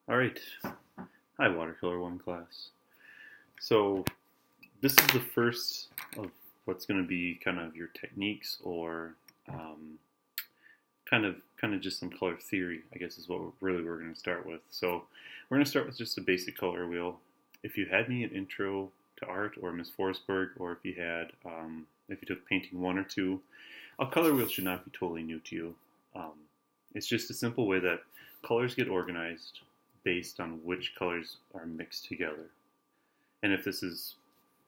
All right. Hi, Watercolor 1 class. So this is the first of what's going to be kind of your techniques or um, kind of just some color theory, I guess is what we're going to start with. So we're going to start with just a basic color wheel. If you had me an intro to art or Miss Forsberg, or if you had, if you took painting 1 or 2, a color wheel should not be totally new to you. It's just a simple way that colors get organized based on which colors are mixed together. And if this is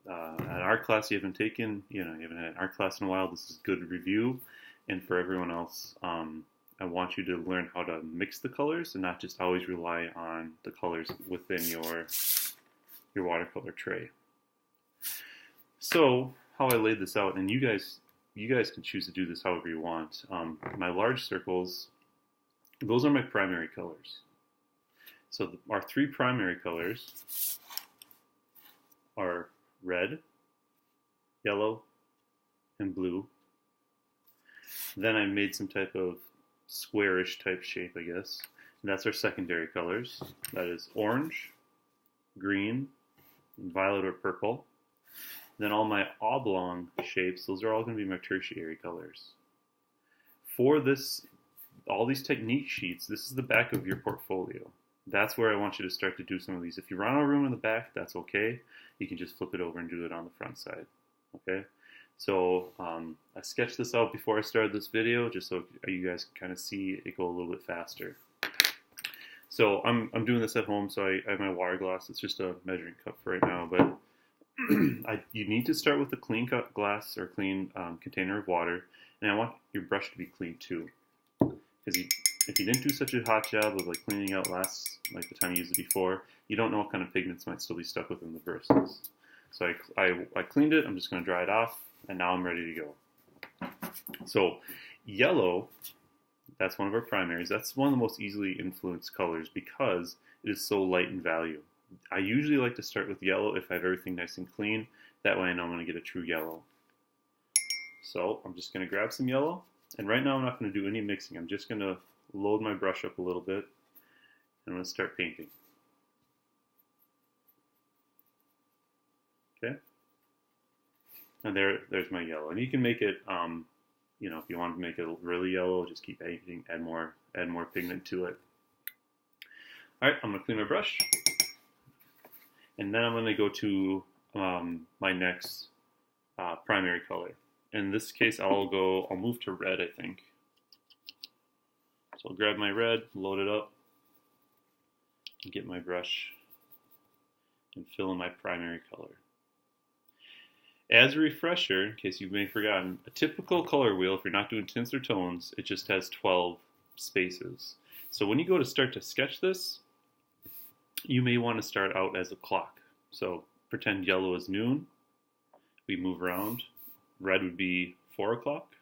an art class you haven't taken, you haven't had an art class in a while, this is good review. And for everyone else, I want you to learn how to mix the colors and not just always rely on the colors within your watercolor tray. So how I laid this out, and you guys can choose to do this however you want. My large circles, those are my primary colors. So our 3 primary colors are red, yellow, and blue. Then I made some type of squarish type shape, I guess. And that's our secondary colors. That is orange, green, violet or purple. Then all my oblong shapes, those are all going to be my tertiary colors. For this, all these technique sheets, this is the back of your portfolio. That's where I want you to start to do some of these. If you run out of room in the back, that's okay. You can just flip it over and do it on the front side. Okay? So I sketched this out before I started this video, just so you guys can kind of see it go a little bit faster. So I'm doing this at home, so I have my water glass. It's just a measuring cup for right now, but you need to start with a clean glass or clean container of water, and I want your brush to be clean too, because if you didn't do such a hot job of cleaning out the time you used it before, you don't know what kind of pigments might still be stuck within the bristles. So I cleaned it. I'm just going to dry it off, and now I'm ready to go. So yellow, that's one of our primaries. That's one of the most easily influenced colors because it is so light in value. I usually like to start with yellow if I have everything nice and clean. That way I know I'm going to get a true yellow. So I'm just going to grab some yellow, and right now I'm not going to do any mixing. I'm just going to load my brush up a little bit, and I'm going to start painting. Okay? And there's my yellow. And you can make it, if you want to make it really yellow, just keep painting, add more pigment to it. All right, I'm going to clean my brush. And then I'm going to go to my next primary color. In this case, I'll move to red, I think. So I'll grab my red, load it up, and get my brush and fill in my primary color. As a refresher, in case you may have forgotten, a typical color wheel, if you're not doing tints or tones, it just has 12 spaces. So when you go to start to sketch this, you may want to start out as a clock. So pretend yellow is noon. We move around. Red would be 4 o'clock.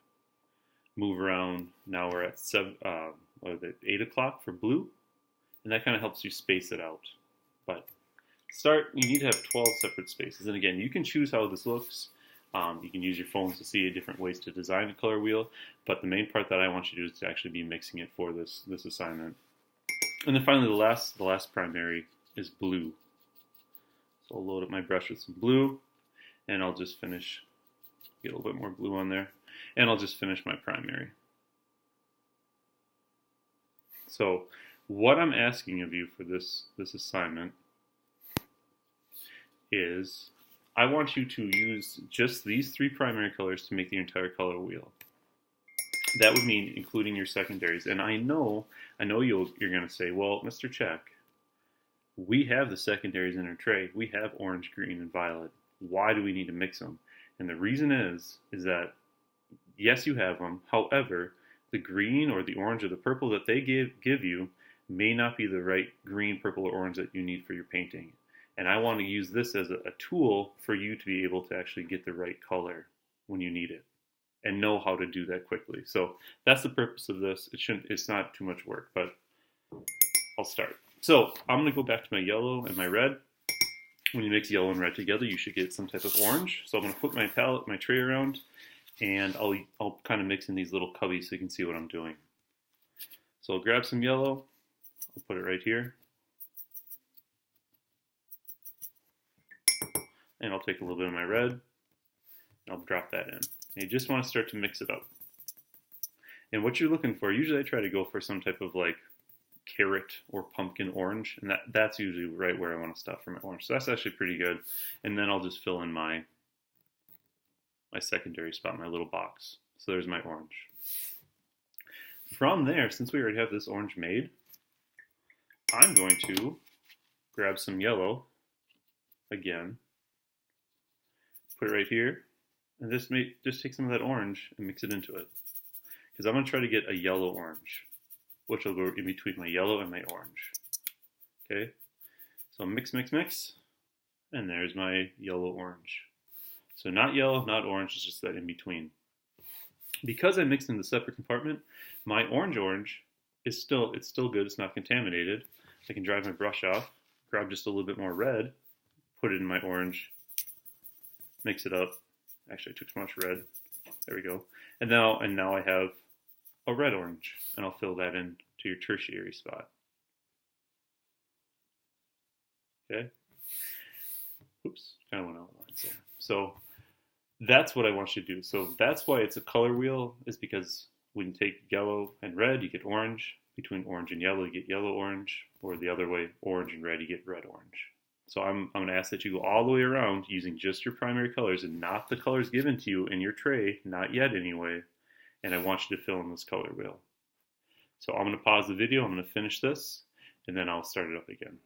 Move around. Now we're at 8 o'clock for blue. And that kind of helps you space it out. But you need to have 12 separate spaces. And again, you can choose how this looks. You can use your phones to see different ways to design a color wheel. But the main part that I want you to do is to actually be mixing it for this assignment. And then finally, the last primary is blue. So I'll load up my brush with some blue, and I'll just get a little bit more blue on there, and I'll just finish my primary. So what I'm asking of you for this assignment is I want you to use just these 3 primary colors to make the entire color wheel. That would mean including your secondaries. And I know you're going to say, well, Mr. Check, we have the secondaries in our tray. We have orange, green, and violet. Why do we need to mix them? And the reason is that, yes, you have them. However, the green or the orange or the purple that they give you may not be the right green, purple, or orange that you need for your painting. And I want to use this as a tool for you to be able to actually get the right color when you need it and know how to do that quickly. So that's the purpose of this. It's not too much work, but I'll start. So I'm going to go back to my yellow and my red. When you mix yellow and red together, you should get some type of orange. So I'm going to flip my tray around, and I'll kind of mix in these little cubbies so you can see what I'm doing. So I'll grab some yellow, I'll put it right here. and I'll take a little bit of my red, and I'll drop that in. And you just want to start to mix it up. And what you're looking for, usually I try to go for some type of like carrot or pumpkin orange, and that's usually right where I want to stop for my orange. So that's actually pretty good. And then I'll just fill in my secondary spot, my little box. So there's my orange. From there, since we already have this orange made, I'm going to grab some yellow again, put it right here, and just take some of that orange and mix it into it. Because I'm going to try to get a yellow orange, which will go in between my yellow and my orange. Okay, so mix, mix, mix, and there's my yellow orange. So not yellow, not orange, it's just that in between. Because I mixed in the separate compartment, my orange is still good, it's not contaminated. I can dry my brush off, grab just a little bit more red, put it in my orange, mix it up. Actually, I took too much red. There we go. And now I have a red orange, and I'll fill that in to your tertiary spot. Okay. Oops, kind of went out of lines there. So that's what I want you to do. So that's why it's a color wheel, is because when you take yellow and red, you get orange. Between orange and yellow, you get yellow orange, or the other way, orange and red, you get red orange. So I'm going to ask that you go all the way around using just your primary colors and not the colors given to you in your tray, not yet anyway. And I want you to fill in this color wheel. So I'm going to pause the video, I'm going to finish this, and then I'll start it up again.